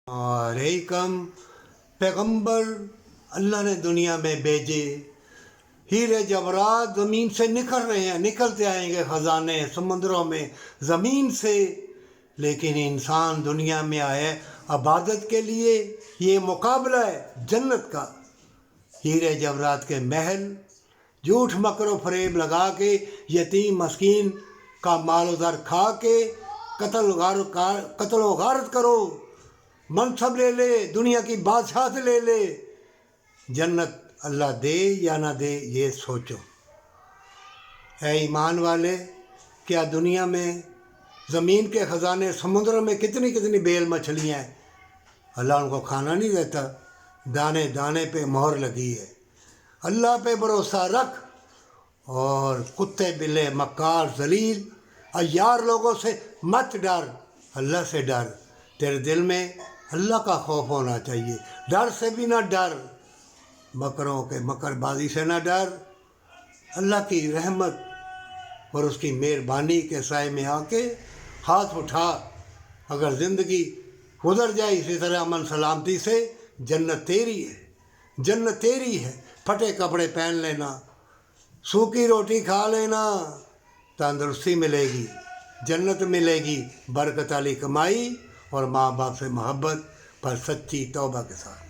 اور یہی کم پیغمبر اللہ نے دنیا میں بھیجے، ہیرے جواہرات زمین سے نکل رہے ہیں، نکلتے آئیں گے خزانے سمندروں میں زمین سے، لیکن انسان دنیا میں آئے عبادت کے لیے۔ یہ مقابلہ ہے جنت کا، ہیرے جواہرات کے محل، جھوٹ مکر و فریب لگا کے یتیم مسکین کا مال و زر کھا کے قتل و غارت کرو، منصب لے لے، دنیا کی بادشاہت لے لے، جنت اللہ دے یا نہ دے یہ سوچو۔ اے ایمان والے، کیا دنیا میں زمین کے خزانے سمندروں میں کتنی کتنی بیل مچھلیاں ہیں، اللہ ان کو کھانا نہیں دیتا؟ دانے دانے پہ مہر لگی ہے۔ اللہ پہ بھروسہ رکھ، اور کتے بلے مکار ذلیل عیار لوگوں سے مت ڈر، اللہ سے ڈر۔ تیرے دل میں اللہ کا خوف ہونا چاہیے، ڈر سے بھی نہ ڈر، مکروں کے مکر بازی سے نہ ڈر۔ اللہ کی رحمت اور اس کی مہربانی کے سائے میں آ کے ہاتھ اٹھا، اگر زندگی گزر جائے اسی طرح امن سلامتی سے، جنت تیری ہے، جنت تیری ہے۔ پھٹے کپڑے پہن لینا، سوکھی روٹی کھا لینا، تندرستی ملے گی، جنت ملے گی، برکت والی کمائی اور ماں باپ سے محبت پر سچی توبہ کے ساتھ۔